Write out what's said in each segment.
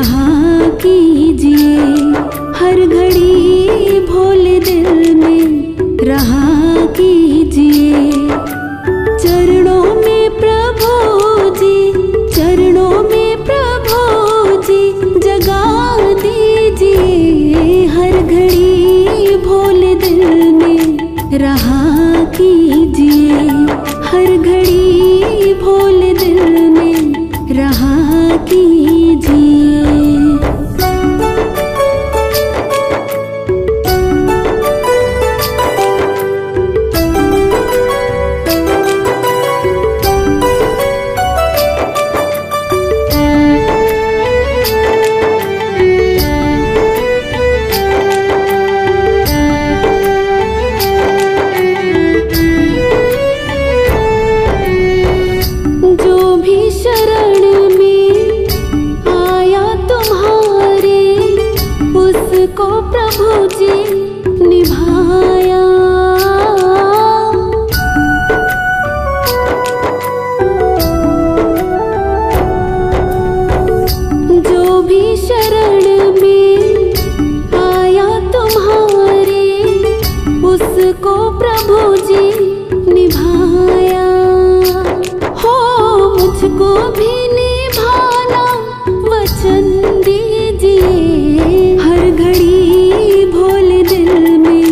रहा कीजिए। हर घड़ी भोले दिल में रहा कीजिए। चरणों में प्रभु जी, चरणों में प्रभु जी जगा दीजिए। हर घड़ी भोले दिल में रहा कीजिए। हर घड़ी भोले दिल में रहा कीजिए। को प्रभु जी निभाया। जो भी शरण में आया तुम्हारे, उसको प्रभु जी निभाया। हो मुझको भी निभाना वचन दीजिए। हर घड़ी भोले दिल में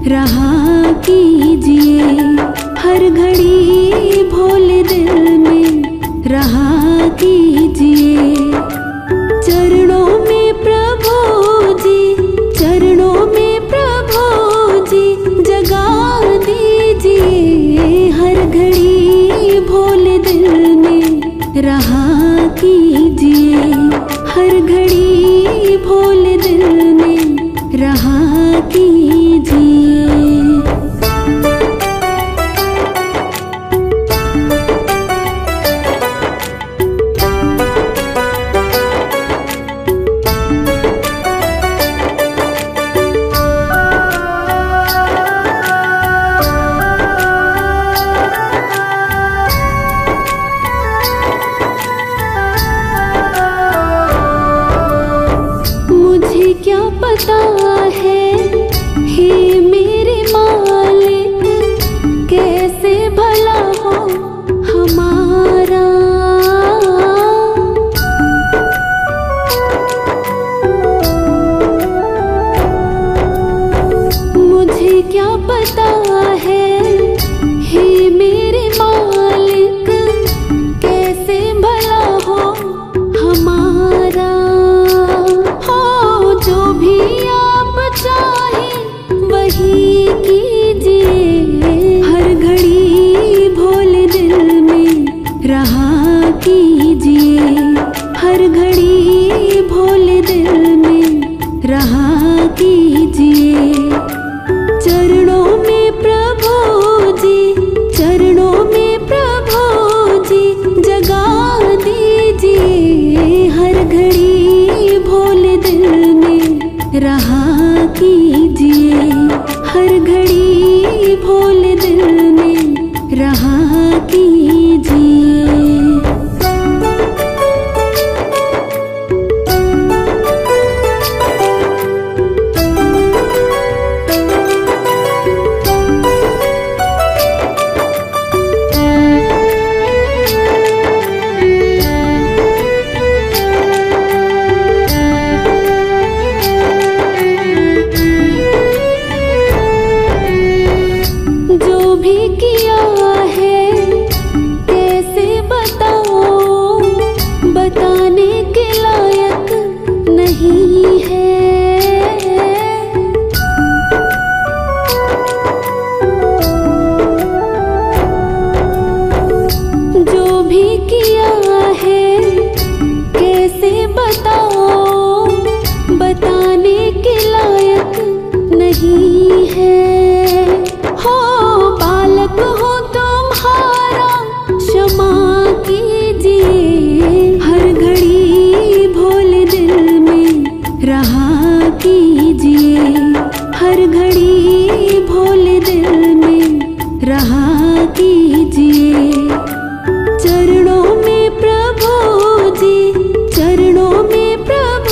रहा कीजिए। हर घड़ी भोले दिल में रहा कीजिए। चरणों में प्रभु जी, चरणों में प्रभु जी जगा दीजिए। हर घड़ी भोले दिल में रहा कीजिए। हर घड़ी भोले दिल में रहा कीजिए। मुझे क्या पता है हे मेरे मालिक, कैसे भला हो हमारा। मुझे क्या पता है हे मेरे मालिक, कैसे भला हो हमारा। जो भी आप चाहे वही कीजिए। हर घड़ी भोले दिल में रहा कीजिए। हर घड़ी भोले दिल में रहा कीजिए। चरणों में प्रभु जी, चरणों में प्रभु जी जगा दीजिए। हर घड़ी भोले दिल में रहा कीजिए। हर घड़ी भोले दिल में रहा कीजिए। जो भी किया है कैसे बताओ, बताने के लायक नहीं है। जो भी किया है कैसे बताओ, बताने के लायक नहीं है। हो बालक हो तुम्हारा क्षमा कीजिए। हर घड़ी भोले दिल में रहा कीजिए। हर घड़ी भोले दिल में रहा कीजिए। चरणों में प्रभु जी, चरणों में प्रभु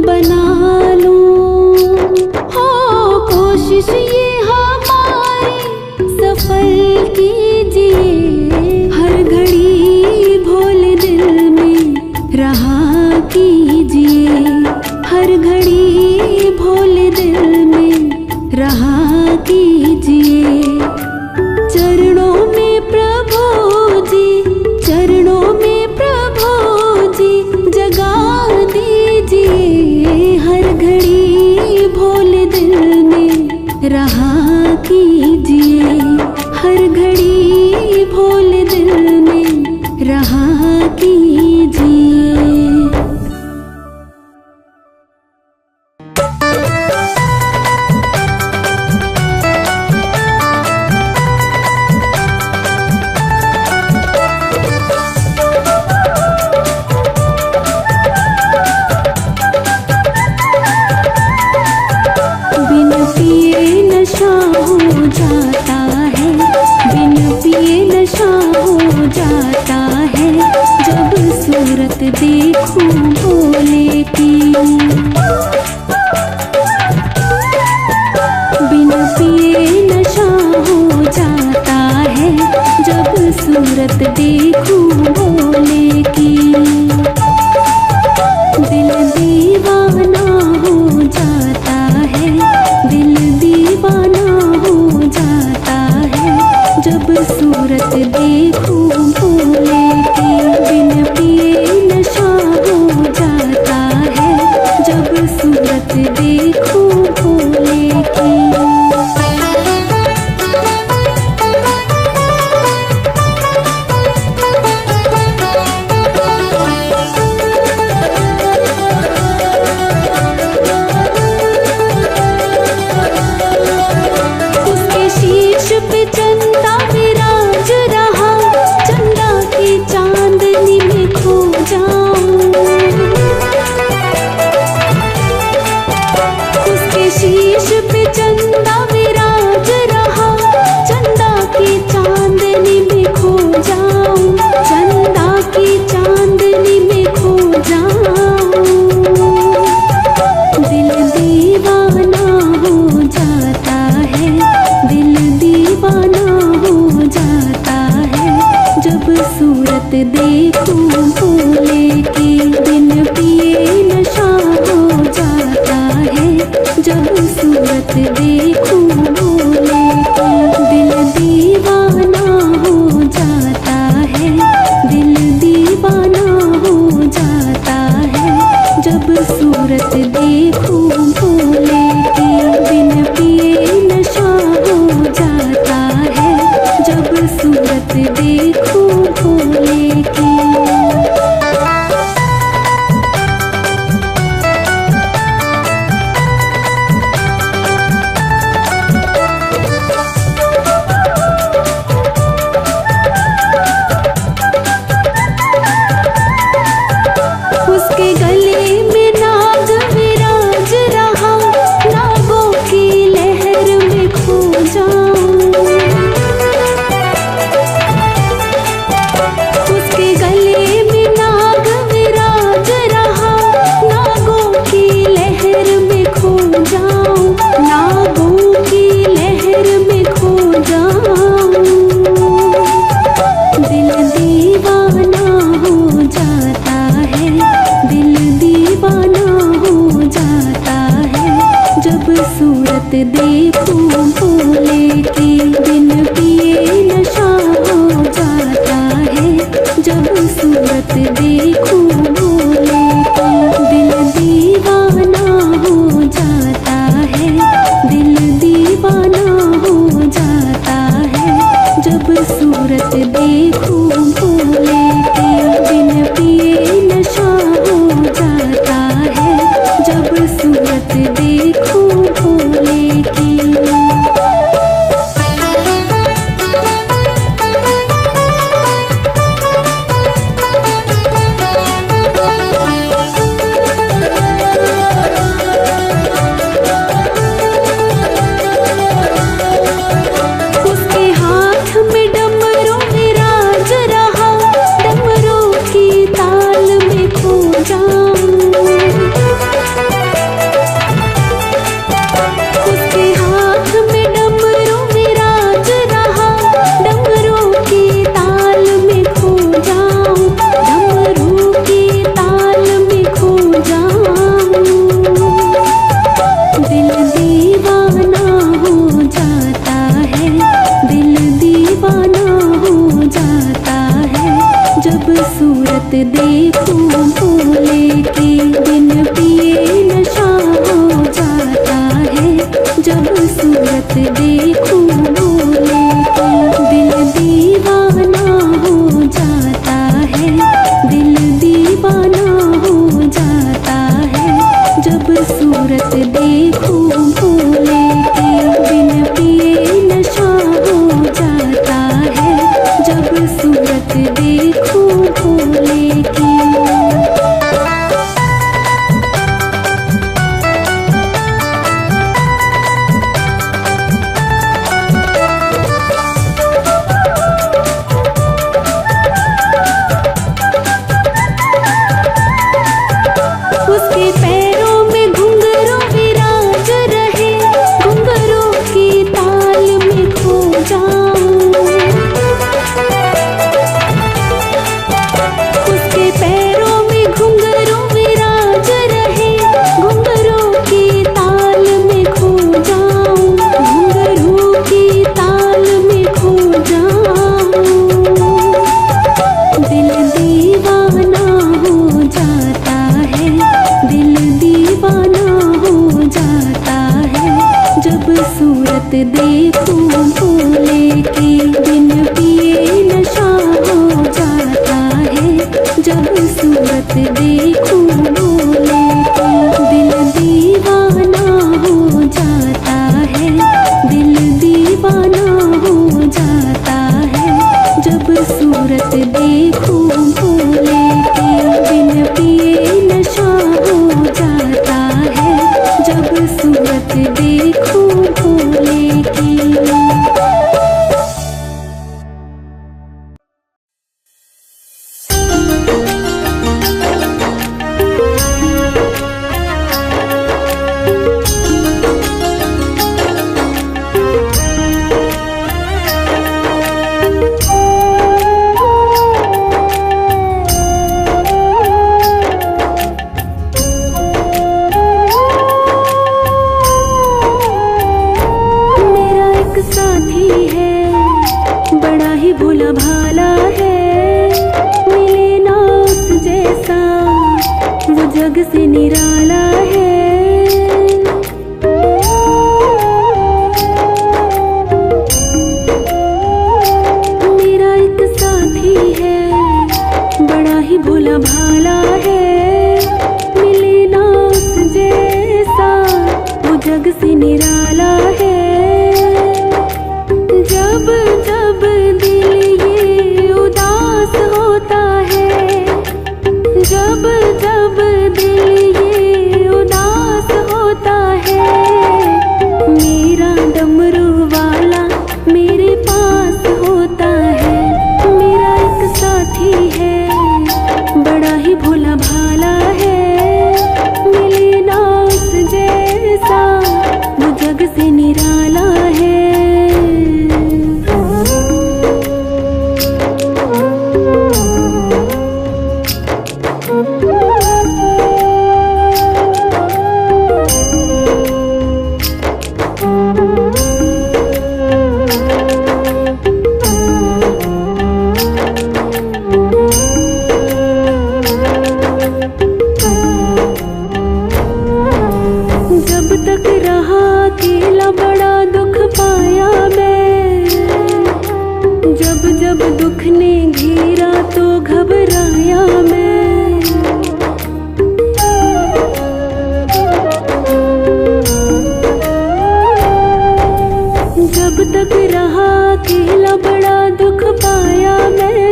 बना लूं। हो कोशिश ये हमारी सफल कीजिए। हर घड़ी भोले दिल में रहा कीजिए। हर घड़ी भोले दिल में रहा कीजिए। चरणों में प्रभु जी, चरणों में प्रभु जी जगा दीजिए। हर घड़ी भोले दिल में रहा कीजिए। हर घड़ी भोले दिल में रहा कीजिए। देखूं भोले की, बिना पिए नशा हो जाता है। जब सूरत देखूं भोले की, दिल दीवाना हो जाता है। दिल दीवाना हो जाता है जब सूरत देखूं भोले की। बिन पिए नशा हो जाता है जब सूरत देखूं भोले की। उसके शीश पे चंदा विराज रहा, चंदा की चांदनी में खो जाऊं। उसके शीश पे चंदा विराज रहा, चंदा की चांदनी में खो जाऊं। चंदा की चांदनी में खो जाऊं। दिल दीवाना हो जाता है। दिल दीवाना हो जाता है जब सूरत देखूं भोले की। बिन पिए नशा हो जाता है जब सूरत देखूं भोले की। दिल दीवाना हो जाता है। दिल दीवाना हो जाता है जब सूरत देखूं भोले की। बिन पिए नशा हो जाता है जब सूरत देखूं भोले की। उसके गले में नाग विराज रहा, नागों की लहर में खो जाऊं। उसके गले में नाग विराज रहा, नागों की लहर में खो जाऊं। नागों की लहर में खो जाऊं। दिल दीवाना हो जाता है। दिल दीवाना हो जाता है जब सूरत देखूं भोले की। बिन पिए नशा हो जाता है जब सूरत देखूं भोले की। दिल दीवाना हो जाता है। दिल दीवाना हो जाता है जब सूरत देखूं भोले की। बिन पिए नशा हो जाता है जब सूरत देखूं भोले की। उसके हाथ में डमरू विराज है, बड़ा ही भोला भाला है, मिले ना उस जैसा, वो जग से निराला है। मेरा एक साथी है, बड़ा ही भोला भाला है, मिले ना उस जैसा, वो जग से निराला है। जब जब दिल ये उदास होता है, जब जब दिल ये उदास होता है, मेरा डमरू वाला मेरे पास होता है। मेरा एक साथी है, बड़ा ही भोला भाला है, मिले ना उस जैसा, वो जग से निराला है। जब तक रहा अकेला बड़ा दुख पाया मैं, जब जब दुख ने घेरा तो घबराया मैं। जब तक रहा अकेला बड़ा दुख पाया मैं,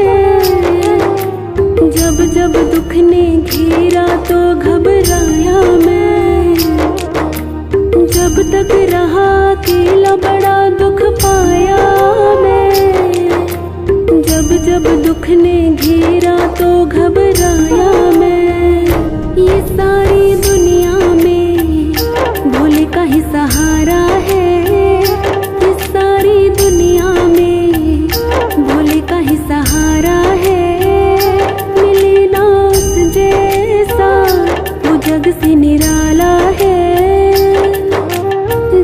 जब जब दुख ने घेरा तो घबराया मैं। जब तक रहा अकेला बड़ा दुख पाया मैं, जब जब दुख ने घेरा तो घबराया मैं। ये सारी दुनिया में भोले का ही सहारा है, ये सारी दुनिया में भोले का ही सहारा है, मिले ना उस जैसा, वो जग से निराला है।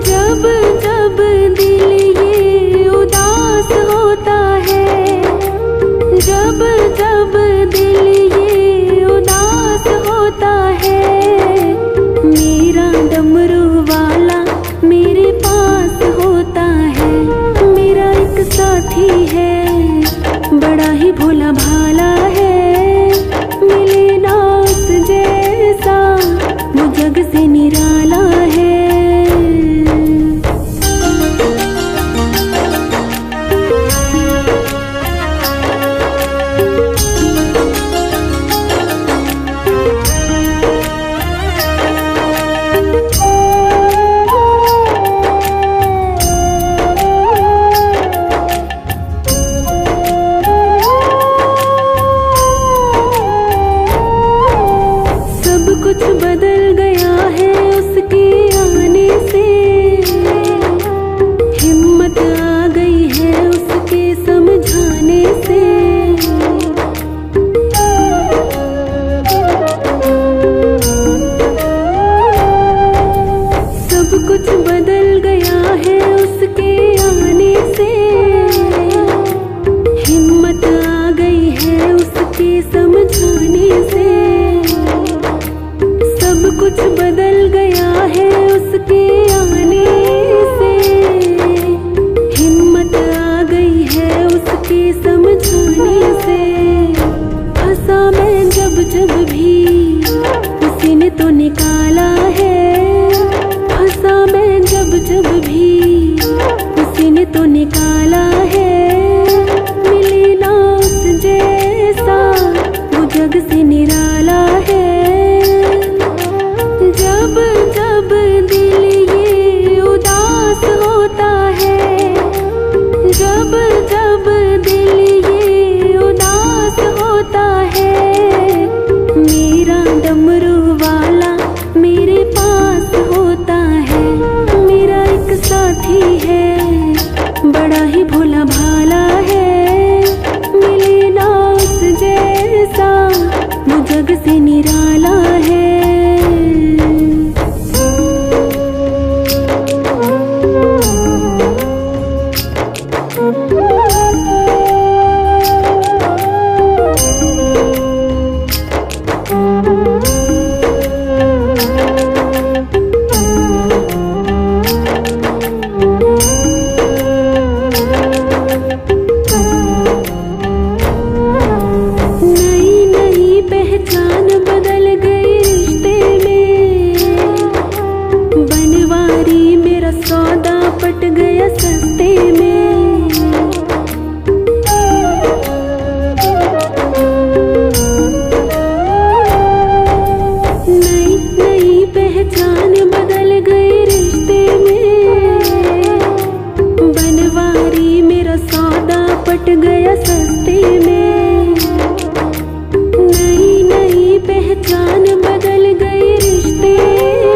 जब जब दिल ये उदास होता है, जब जब दिल ये सौदा पट गया सस्ते में। नई नई पहचान बदल गई रिश्ते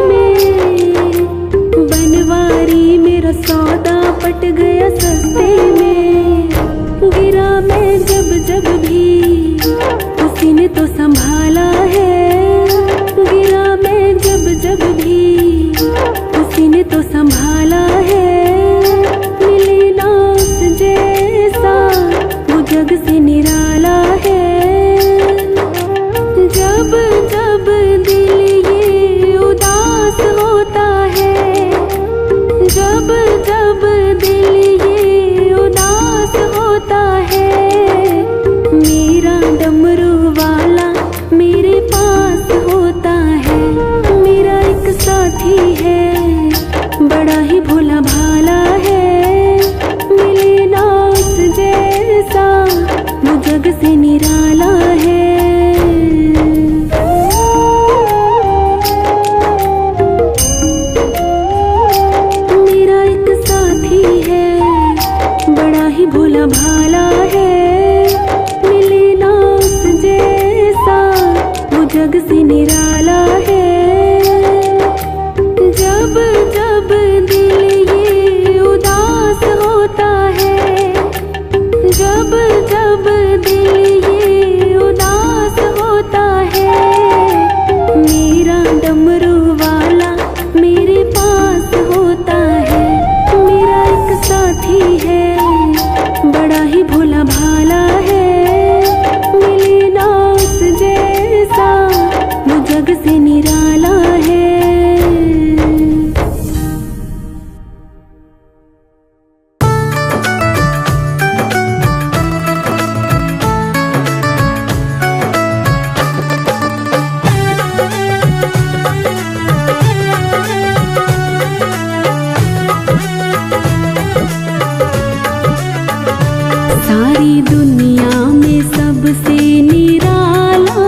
में। बनवारी मेरा सौदा पट गया सस्ते में। गिरा मैं जब जब भी उसी ने तो संभाला है। गिरा मैं जब जब भी उसी ने तो संभाला है। मिले ना उस जैसा वो जग से निराला है। जब जब दिल ये उदास होता है। जब जब दिल ये उदास होता है। मेरा डमरू वाला मेरे पास होता है। मेरा एक साथी है बड़ा ही भोला भाला है। मिले ना उस जैसा वो जग से निराला है। मेरा एक साथी है बड़ा ही भोला भाला है। मिले ना उस जैसा वो जग से निराला है। जब जब दिल ये उदास होता है। जब जब दिल ये उदास होता है। मेरा डमरू वाला मेरे पास होता है। मेरा एक साथी है बड़ा ही भोला भाला है। मिले ना उस जैसा वो जग से निराला है। सारी दुनिया में सबसे निराला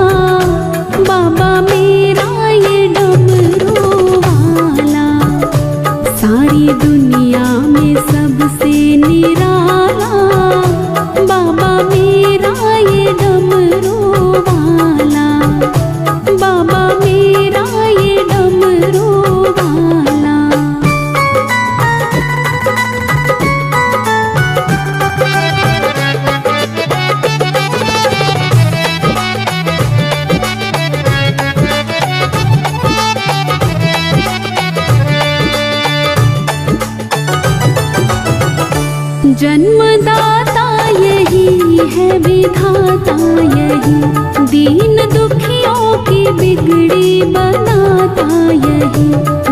बाबा मेरा ये डमरू वाला। सारी दुनिया में सबसे निराला बाबा मेरा ये डमरू वाला। बाबा मेरा ये डमरू वाला। जन्मदाता यही है विधाता यही। दीन दुखियों की बिगड़ी बनाता यही।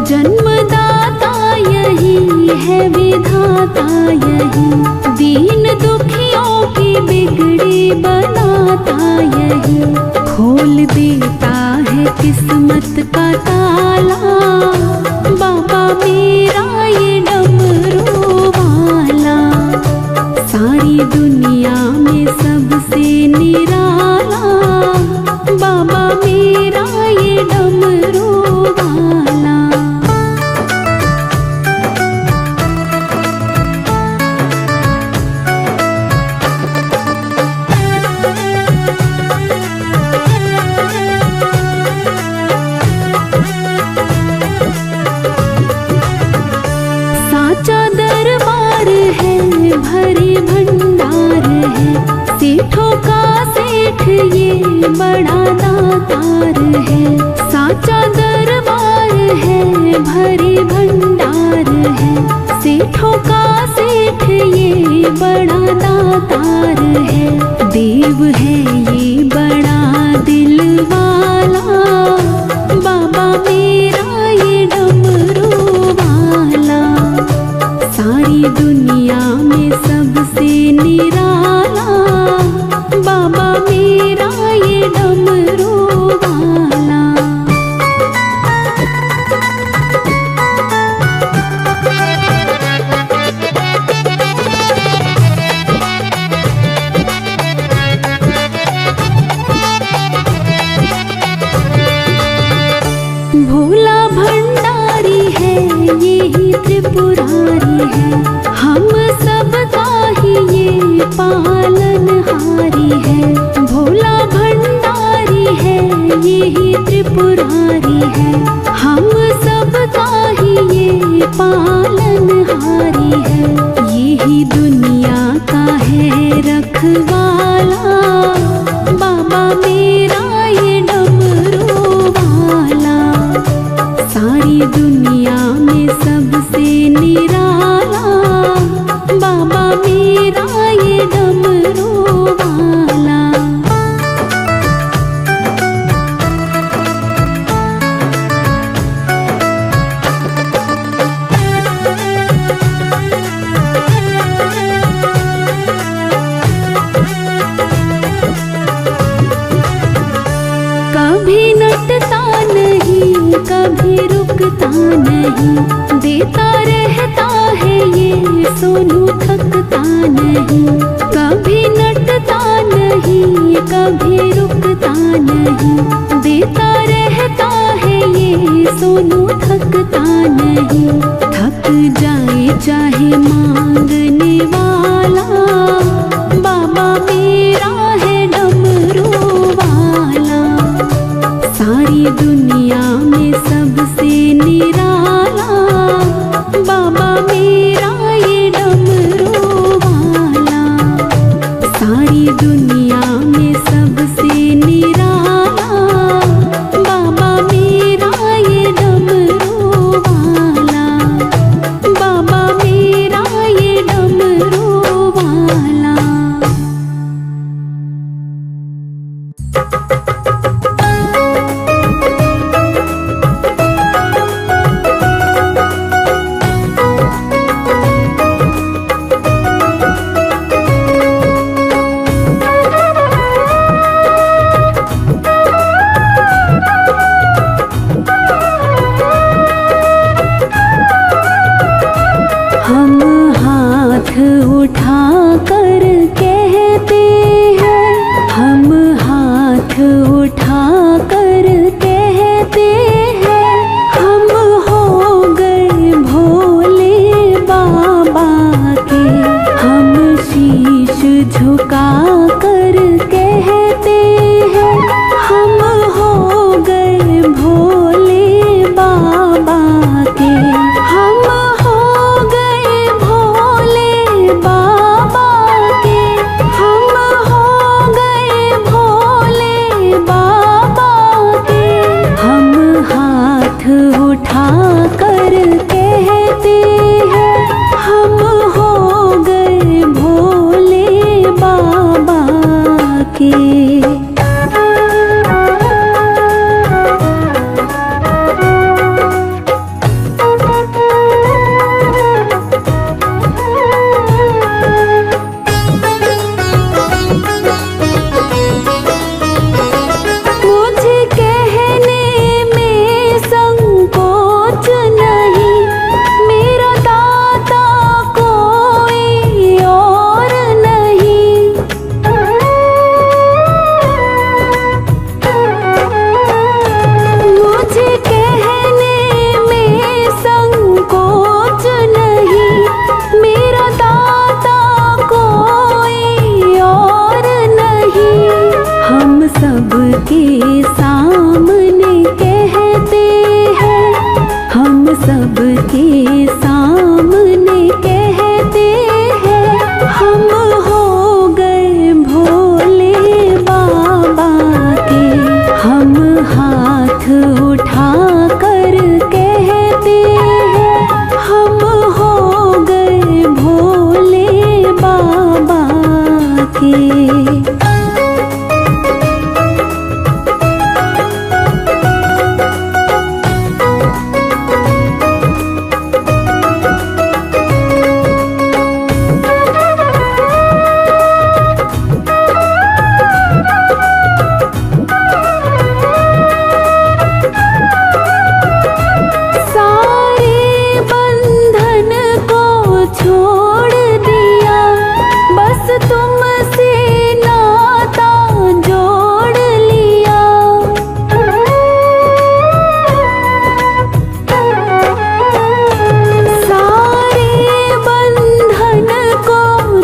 जन्मदाता यही है विधाता यही। दीन दुखियों की बिगड़ी बनाता यही। खोल देता है किस्मत का ताला बाबा मेरा ये डमरू वाला। सारी दुनिया में सबसे निराला बाबा मेरा ये डमरू वाला। साचा दरबार है भरे भंडार है। सेठों का सेठ ये बड़ा दातार है। साचा दरबार है भरे भंडार है। सेठों का सेठ ये बड़ा दातार है। देव है ये बड़ा दिल वाला बाबा मेरा ये डमरू वाला। सारी दुनिया में सबसे निराला बाबा मेरा ये डमरू वाला। भोला भंडारी है यही त्रिपुरारी है। हम सबका ही ये पालनहारी है, भोला भंडारी है, यही त्रिपुरारी है। हम सबका ही ये पालनहारी है, यही दुनिया का है रखवाला, बाबा मेरा ये डमरू वाला। सारी दुनिया में सबसे निराला, बाबा मेरा ये डमरू वाला। कभी नटता नहीं, कभी रुकता नहीं, देता रहता है ये सोनू थकता नहीं। कभी नटता नहीं, कभी रुकता नहीं, देता रहता है ये सोनू थकता नहीं। थक जाए चाहे मांगने वाला, बाबा मेरा है डमरू वाला। सारी दुनिया में सबसे निराला, बाबा मेरा ये डमरू वाला। सारी दुनिया में सबसे निराला, बाबा मेरा ये डमरू वाला, बाबा मेरा ये डमरू वाला। हम हाथ उठा कर कहते हैं, हम हाथ उठा कर कहते हैं, हम हो गए भोले बाबा के। हम शीश झुका कर कहते हैं, हम हो गए भोले बाबा के। हम हो गए भोले बाबा के, हम हो गए भोले बाबा के। हम हाथ उठा कर कहते हैं, हम हो गए भोले बाबा के। मुझे कहने में संकोच नहीं, मेरा दाता कोई और नहीं। मुझे कहने में संकोच नहीं, मेरा दाता कोई और नहीं। हम सबके सामने कहते हैं, हम सबके सामने कहते हैं, हम हो गए भोले बाबा के। हम हाथ उठा कर कहते हैं, हम हो गए भोले बाबा के।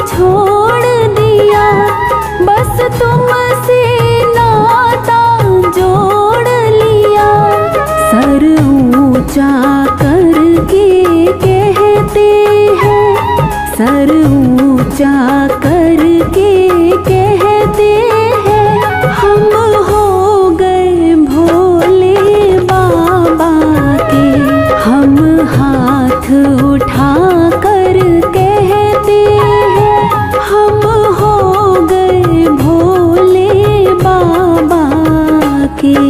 छोड़ कहते हैं, सर ऊंचा करके कहते हैं, हम हो गए भोले बाबा के। हम हाथ उठा कर कहते हैं, हम हो गए भोले बाबा के।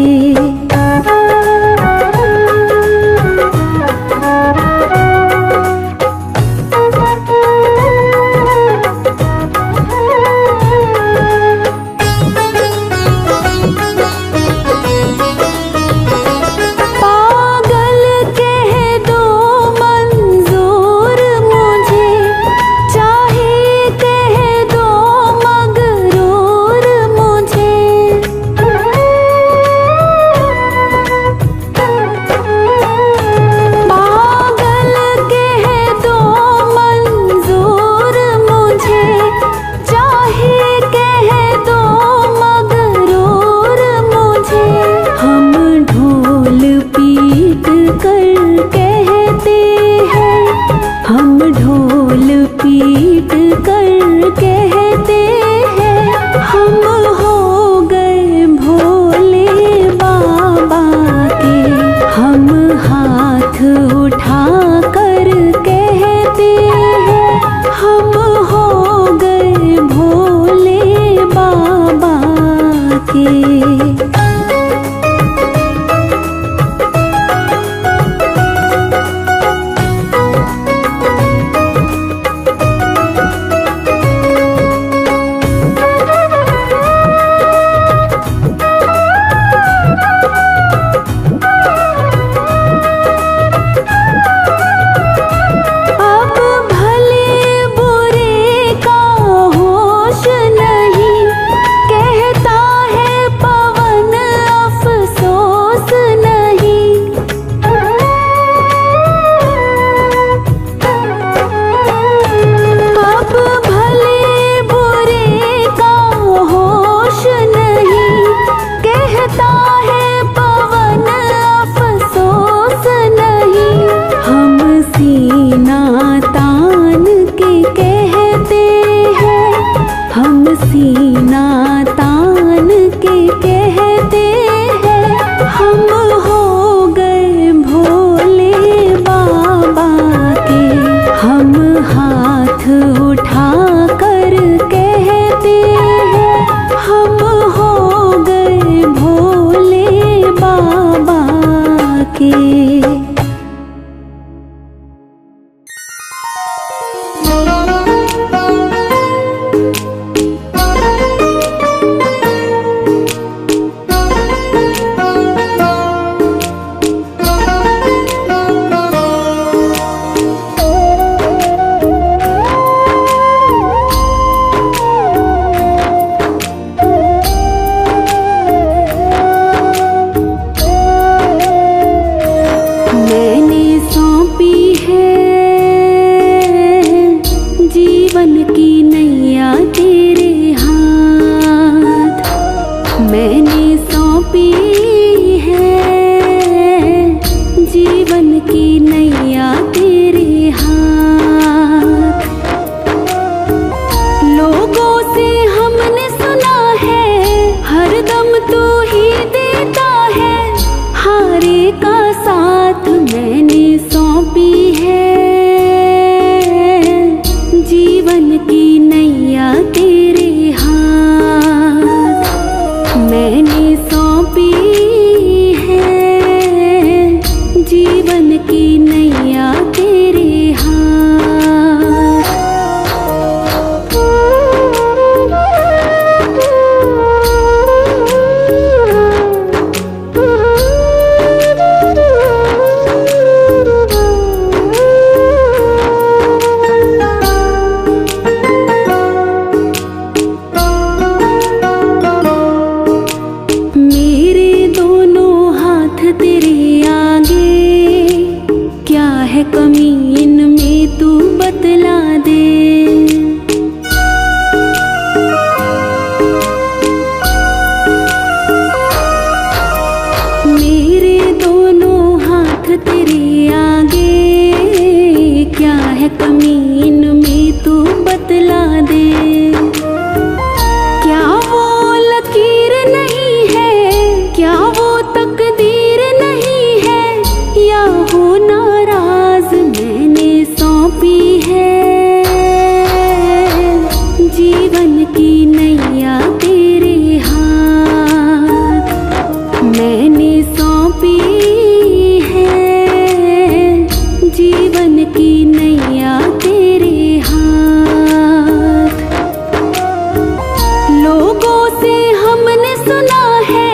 सुना है,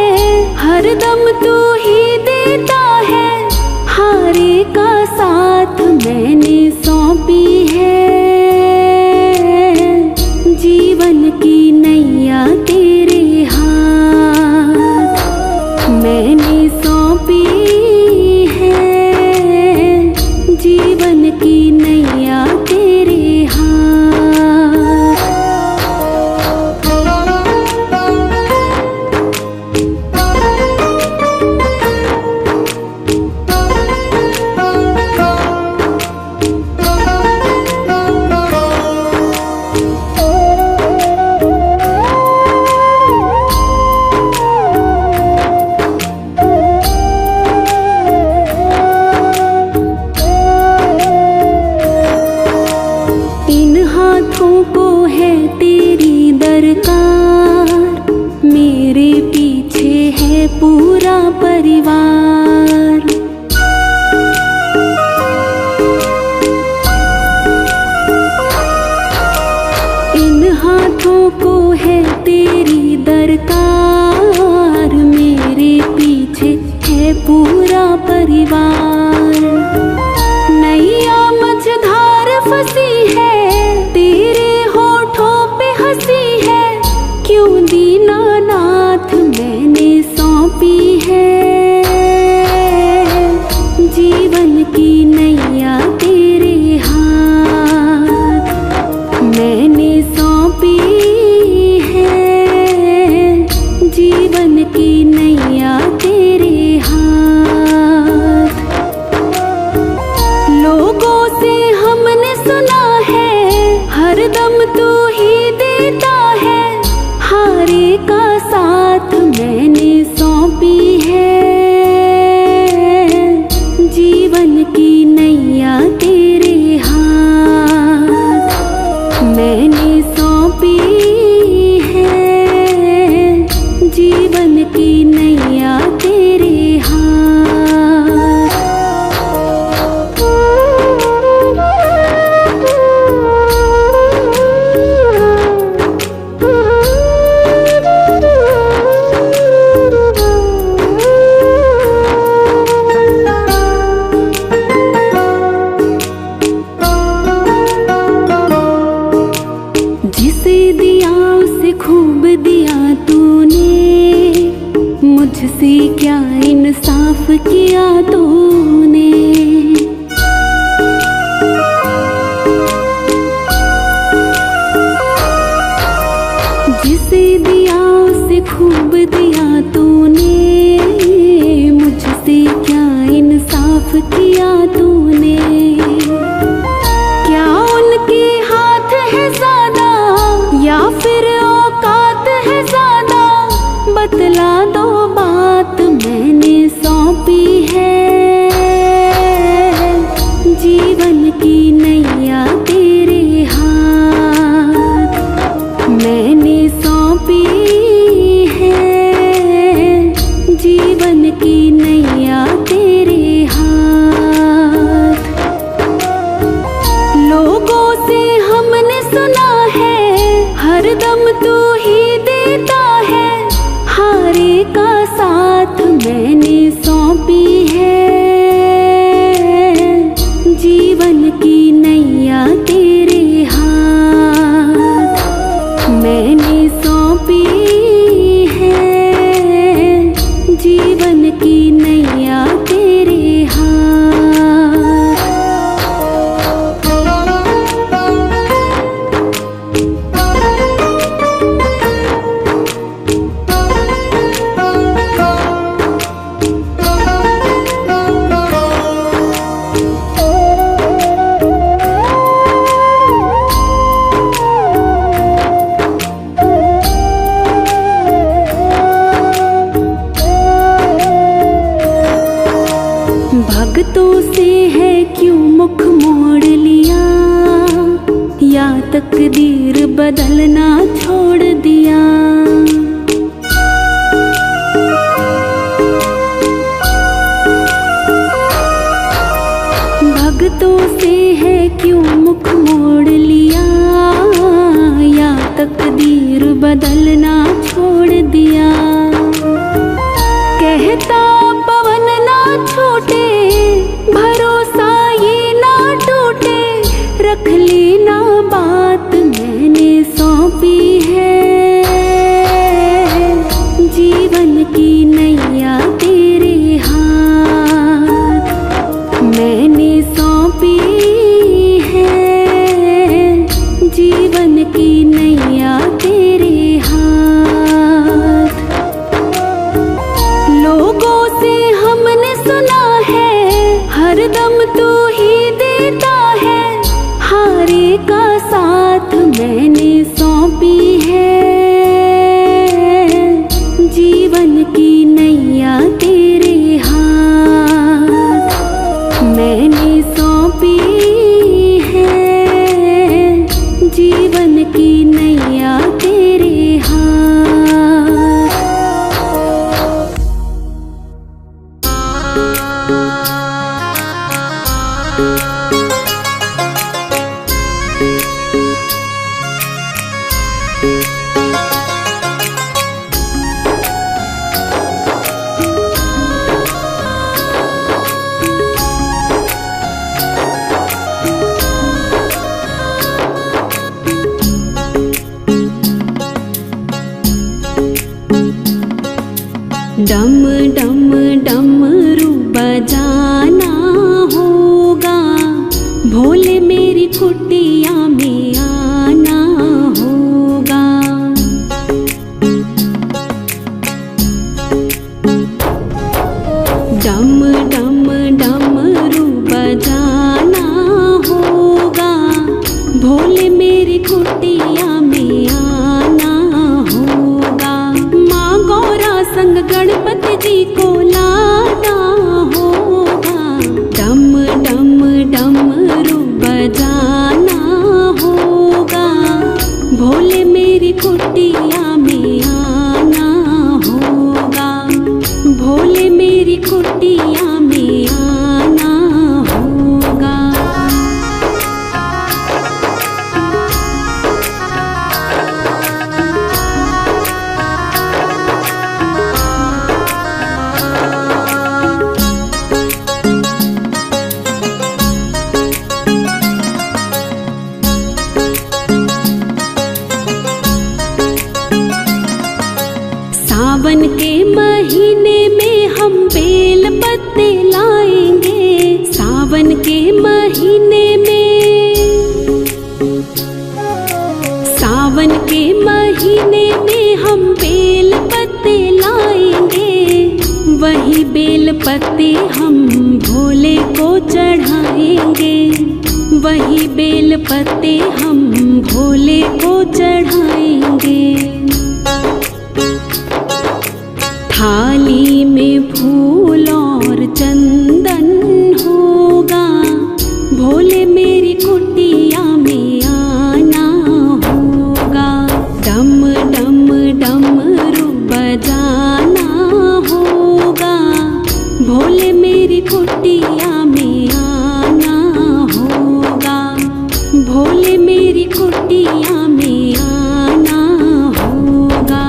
हरदम तू ही देता है। हारे का साथ मैंने सौंपी है, जीवन की नैया तेरे हाथ मैंने सौंपी है, जीवन की नैया तेरे हाथ। को है तेरी दरकार, मेरे पीछे है पूरा परिवार। इन हाथों को है तेरी दरकार, मेरे पीछे है पूरा परिवार। नैया मझधार फंसी है, तेरे होठों पे हंसी है, क्यों दीनानाथ मैंने सौंपी है, जीवन की नैया तेरे हाथ मैंने सौंपी है, जीवन की नैया तेरे हाथ। लोगों से हमने सुना है, हरदम तू ही देता है। हारे का साथ मैंने सौंपी है, जीवन की नैया तेरे हाथ मैंने सौंपी है, जीवन की नैया तेरे जिसे दिया उसे खूब दिया तूने, मुझसे क्या इंसाफ किया तूने। जिसे दिया उसे खूब दिया तूने, मुझसे क्या इंसाफ किया तूने। क्या उनके हाथ है ज़्यादा या फिर औकात है ज़्यादा, बतला दो बात मैंने सौंपी है, जीवन की नैया तेरे हाथ मैंने सौंपी है, जीवन की नैया तेरे हाथ। लोगों से हमने सुना है, हरदम तू ही देता है। हारे का साथ मैंने सौंपी है, जीवन की नैया तेरे हाथ मैंने सौंपी है, जीवन की नैया तेरे हाथ। भक्तों से है क्यों मुख मोड़ लिया, या तकदीर बदलना छोड़ दिया। भक्तों से है क्यों मुख मोड़ लिया, या तकदीर बदलना छोड़ दिया। डम डम डमरू बजाना होगा, भोले मेरी कुटिया में आना होगा। डम डम डमरू बजाना होगा, भोले मेरी कुटिया में आना होगा। माँ गौरा संग गणपति जी को लाना होगा। डम डम डमरू बजाना होगा, भोले मेरी कुटिया में आना होगा। भोले मेरी कुटिया में आना होगा। सावन के महीने में हम बेल पत्ते लाएंगे। सावन के महीने में, सावन के महीने में हम बेल पत्ते लाएंगे। वही बेल पत्ते हम भोले को चढ़ाएंगे। वही बेल पत्ते हम भोले को चढ़ाएंगे। थाली में फूल और चंदन होगा, भोले मेरी कुटिया में आना होगा। डम डम डमरू बजाना होगा, भोले मेरी कुटिया में आना होगा। भोले मेरी कुटिया में आना होगा।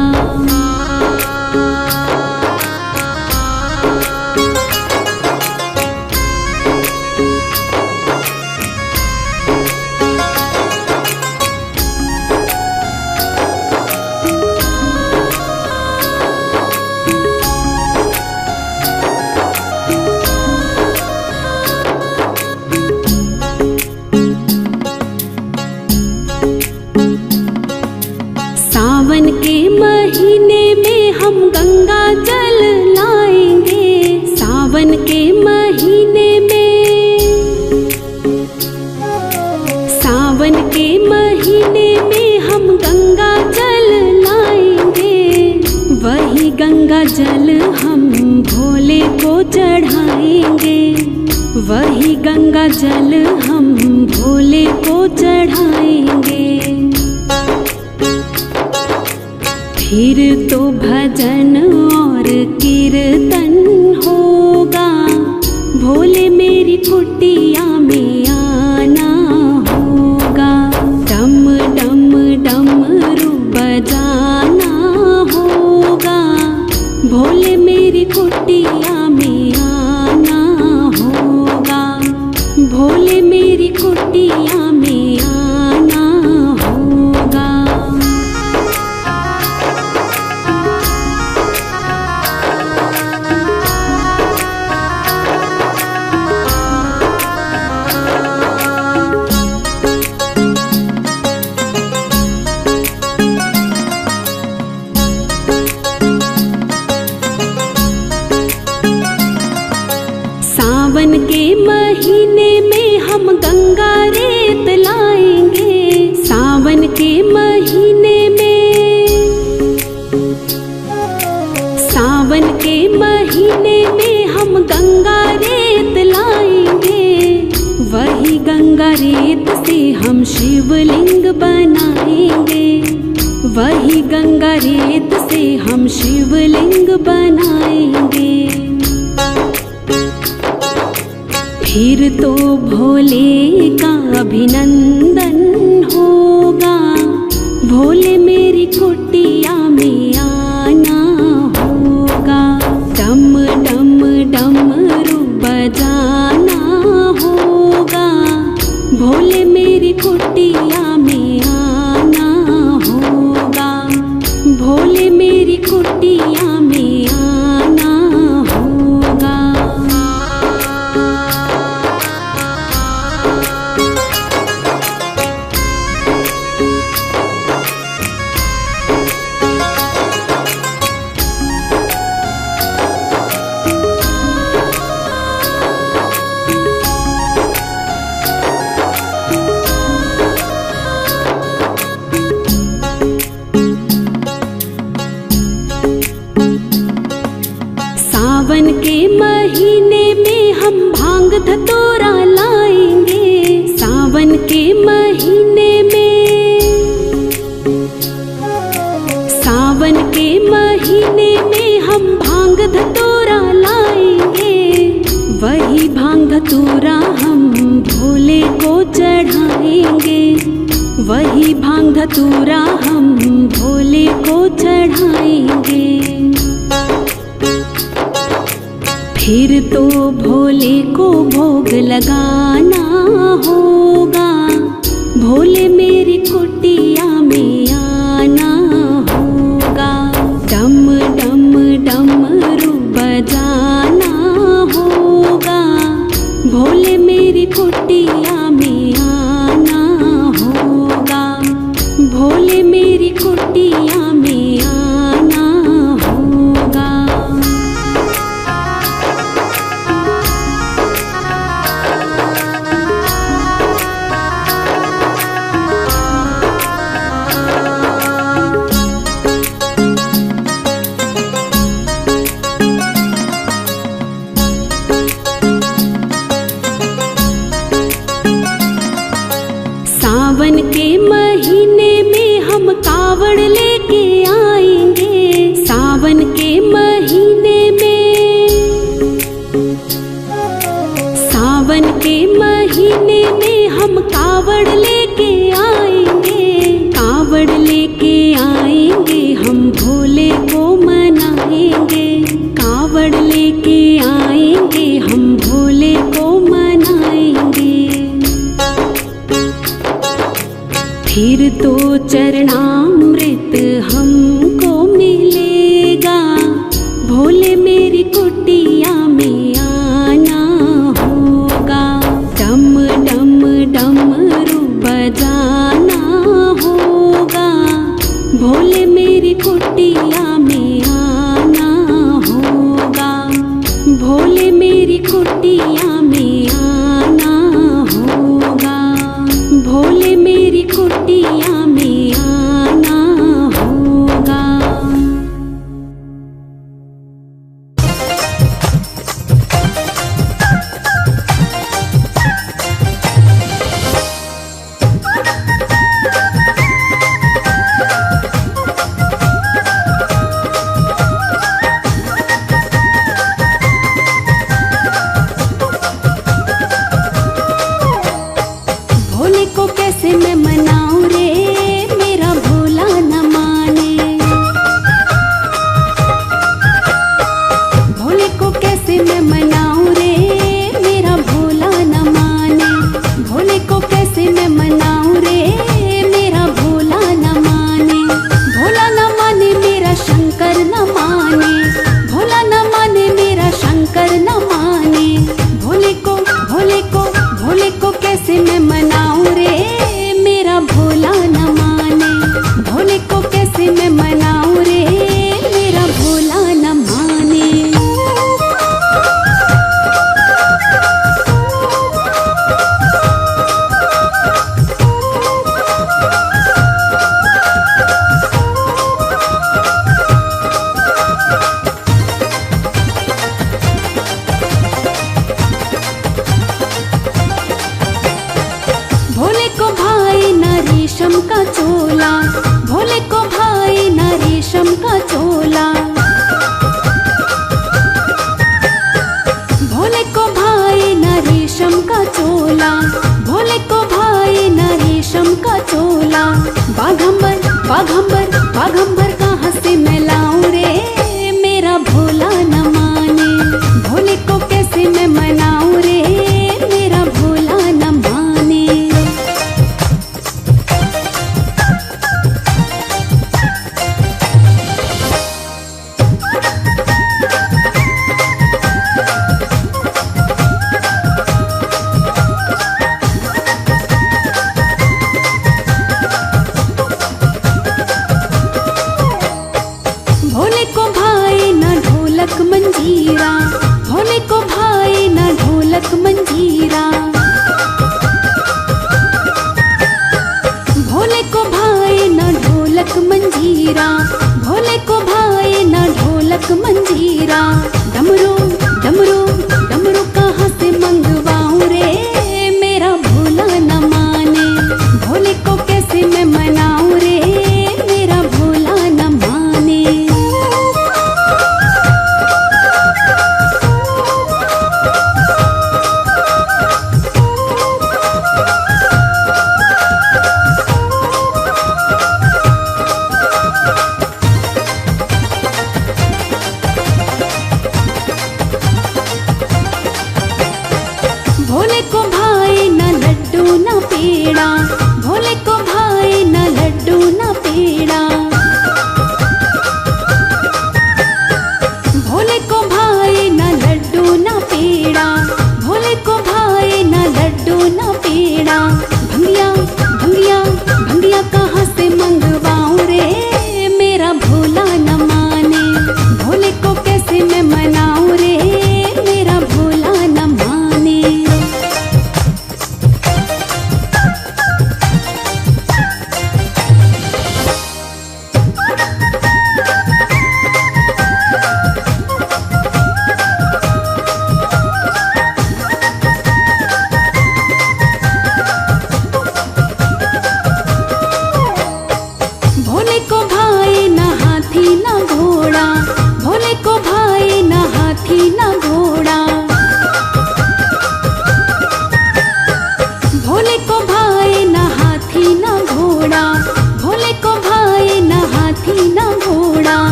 सावन के महीने में हम गंगा जल लाएंगे। सावन के महीने में, सावन के महीने में हम गंगा जल लाएंगे। वही गंगा जल हम भोले को चढ़ाएंगे। वही गंगा जल हम भोले को चढ़ाएंगे। फिर तो भजन और कीर्तन होगा, भोले मेरी कुटिया में आना होगा। डम डम डमरू बजाना होगा, भोले मेरी कुटिया में आना होगा। भोले मेरी कुटिया में आना होगा। सावन के महीने में हम गंगा रेत लाएंगे। सावन के महीने में, सावन के महीने में हम गंगा रेत लाएंगे। वही गंगा रेत से हम शिवलिंग बनाएंगे। वही गंगा रेत से हम शिवलिंग बनाएंगे। फिर तो भोले का अभिनंदन होगा, भोले मेरी कुटिया में आना होगा। डम डम डमरू बजाना होगा, भोले मेरी कुटिया में आना होगा। भोले मेरी कुटिया में आना धतूरा लाएंगे सावन के महीने में। सावन के महीने में हम भांग धतूरा लाएंगे, वही भांग धतूरा हम भोले को चढ़ाएंगे, वही भांग धतूरा हम भोले को चढ़ाएंगे। फिर तो भोले को भोग लगाना होगा, भोले मेरी कुटिया में आना होगा। डम डम डमरू बजाना होगा, भोले मेरी कुटिया में आना होगा, भोले मेरी कुटिया में आना होगा। सावन के महीने में हम कावड़ लेके आएंगे, सावन के महीने में। सावन के महीने में हम कावड़ लेके आएंगे, कावड़ लेके आएंगे हम भोले को मनाएंगे, कावड़ लेके आएंगे हम भोले को मनाएंगे। फिर तो चरणामृत हमको मिलेगा, भोले मेरी कुटिया में आना होगा। डम डम डमरू बजाना होगा, भोले मेरी कुटिया में आना होगा, भोले मेरी कुटिया में आना होगा, भोले मेरी कुटिया में आना होगा। भोले को कैसे मैं मनाऊं रे, मेरा भोला न माने। भोले को कैसे मैं मनाऊं रे, मेरा भोला न माने। भोले को कैसे मैं मनाऊं रे, मेरा भोला न माने। भोला न माने मेरा शंकर न माने, भोला न माने मेरा शंकर न माने। भोले को भोले को भोले को कैसे मैं मनाऊं रे, मेरा भोला न माने। भोले को कैसे मैं मनाऊं रे, मेरा भोला न माने। भोले को भाई न रेशम का चोला, भोले को भाई न रेशम का चोला। भोले को भाई न रेशम का चोला, भोले को भाई न रेशम का चोला। बाघंबर बाघंबर बाघंबर कहाँ से मैं लाऊं रे, मेरा भोला न माने। भोले को कैसे मैं मनाऊं रे, मेरा भोला न माने। भोले को भाई न ढोलक मंजीरा, भोले को भाई न ढोलक मंजीरा। भोले को भाई न ढोलक मंजीरा, भोले को भाई न ढोलक मंजीरा। डमरू डमरू डमरू कहाँ से मंगवा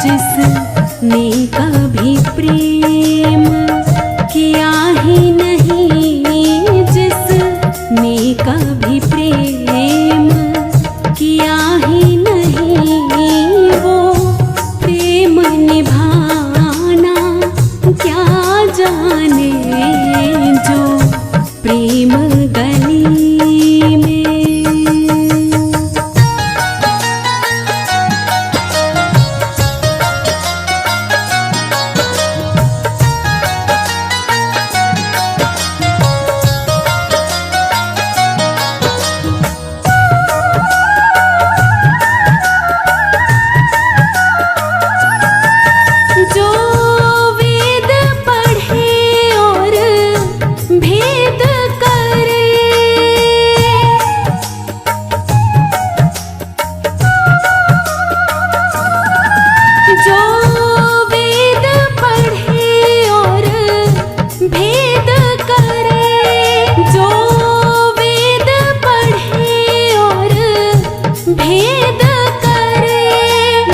जिसने कभी प्रेम किया ही नहीं, जिसने कभी प्रेम किया ही नहीं, वो प्रेम निभाना क्या जाने जो प्रेम गली में। जो वेद पढ़े और भेद करे, जो वेद पढ़े और भेद करे, जो वेद पढ़े और भेद करे,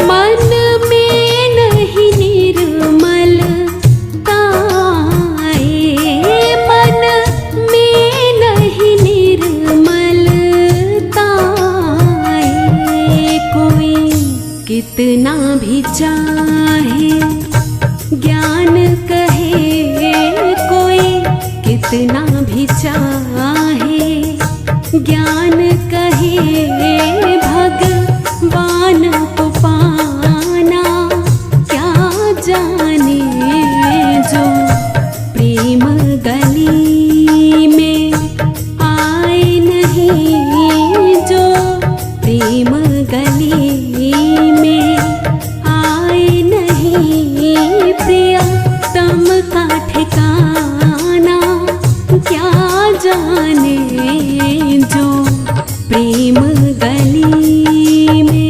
मन में नहीं निर्मलता आए, मन में नहीं निर्मलता आए। कोई कितना भी चाहे ज्ञान कहे, कोई कितना भी चाहे ज्ञान कहे, भगवान को पाना क्या जाने जो प्रेम गली में आए नहीं, जो प्रेम गली में आए नहीं, प्रियतम का ठिकाना क्या जाने जो प्रेम गली में।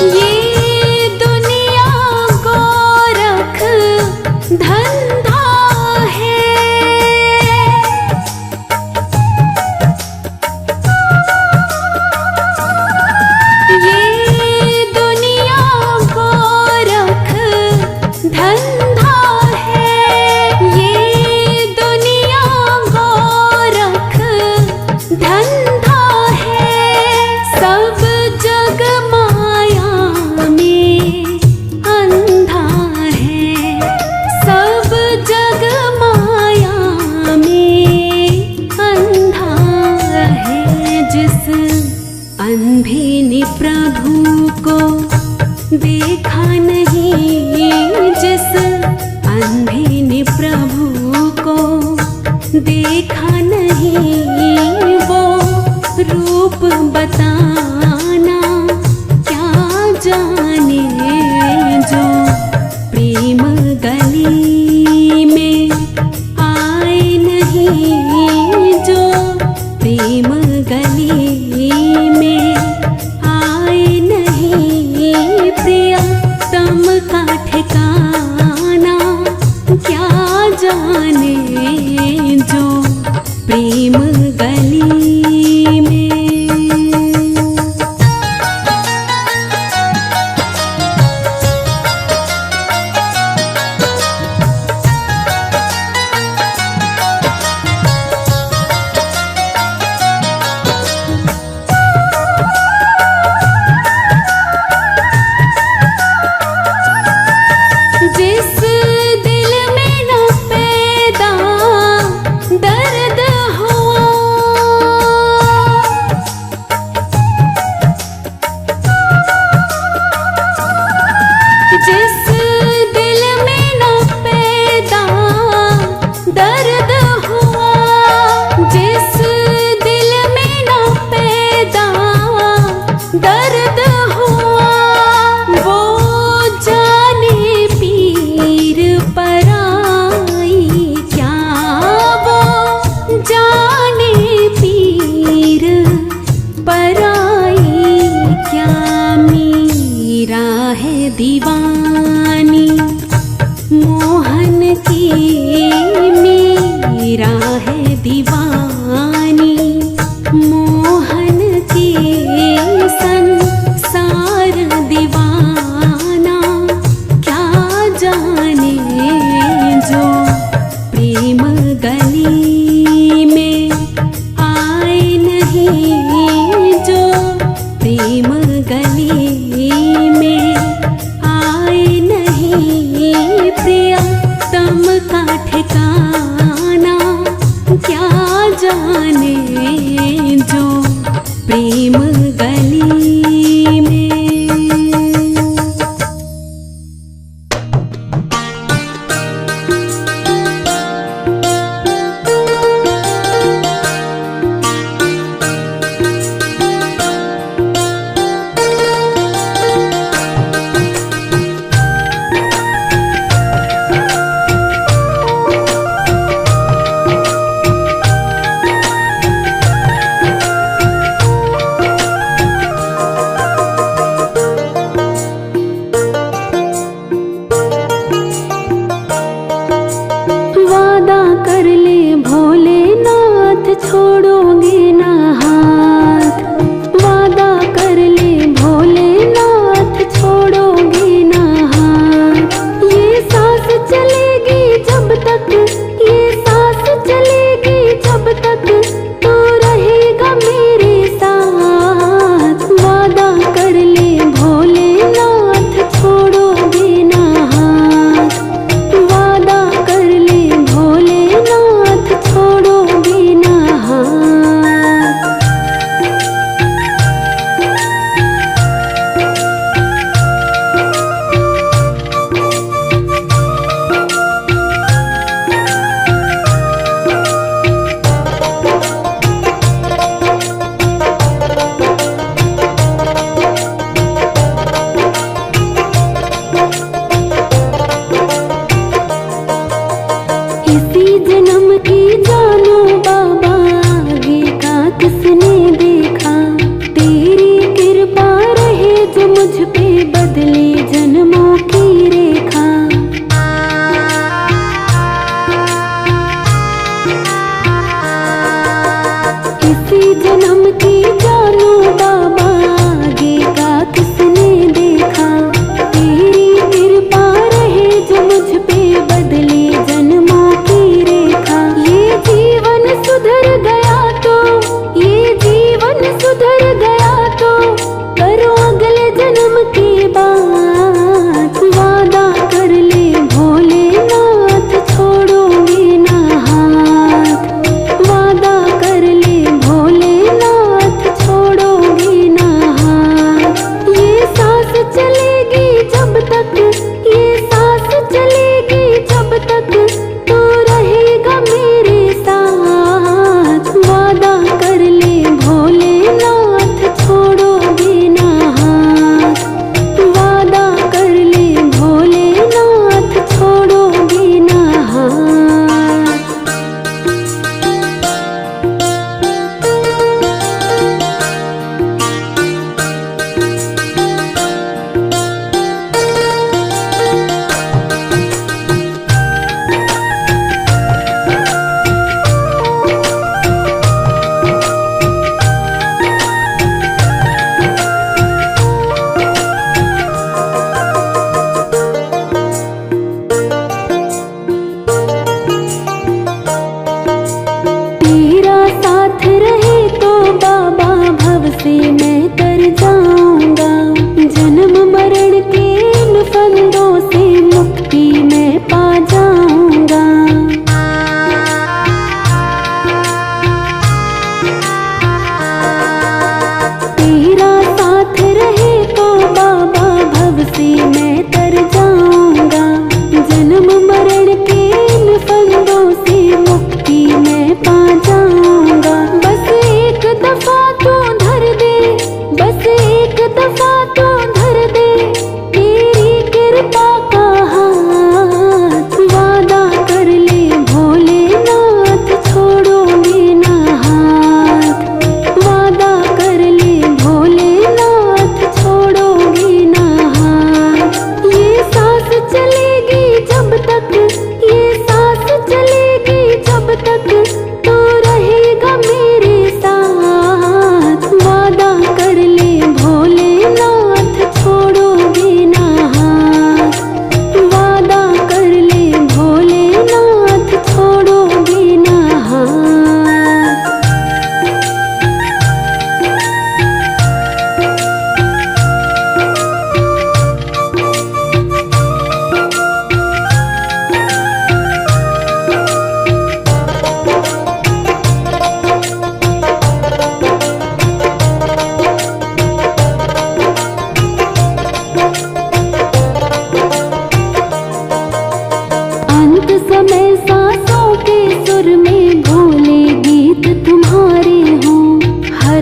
ये दुनिया गोरख धंधा है, ये दुनिया गोरख धंधा है, ये दुनिया गोरख धंधा है। सब जग माया में अंधा है, सब जग माया में अंधा है। जिस अंधे ने प्रभु को देखा नहीं, जिस अंधे ने प्रभु को देखा नहीं, वो रूप बताना क्या जाने जो प्रेम गली में आए नहीं, जो प्रेम गली में आए नहीं, प्रियतम का ठिकाना क्या जाने जो प्रेम गली में। दीवानी, मोहन की मीरा है दीवानी, मोहन की संसार दीवाना। क्या जाने जो प्रेम गली में आए नहीं, जो प्रेम गली में आए नहीं, प्रियतम का ठिकाना। क्या जाने जो प्रेम गली में।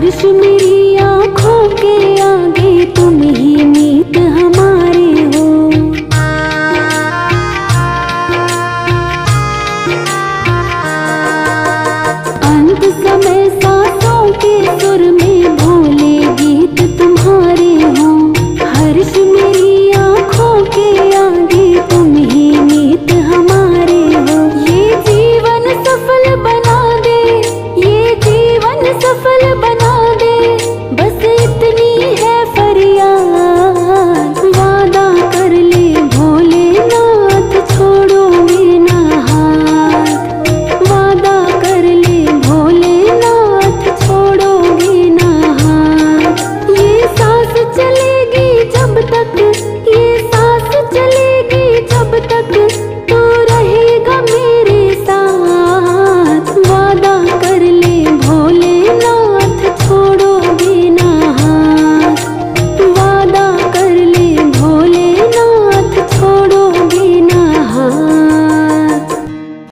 हर्ष मेरी आँखों के आगे तुम ही मीत हमारे हो। अंत समय सांसों के सुर में भोले गीत तुम्हारे हो। हर्ष मेरी आँखों के आगे तुम ही मीत हमारे हो। ये जीवन सफल बना दे, ये जीवन सफल बना दे, बस इतनी है फरियाद। वादा कर ले भोलेनाथ छोड़ोगे ना हाथ। वादा कर ले भोलेनाथ छोड़ोगे ना हाथ। ये सांस चलेगी जब तक, ये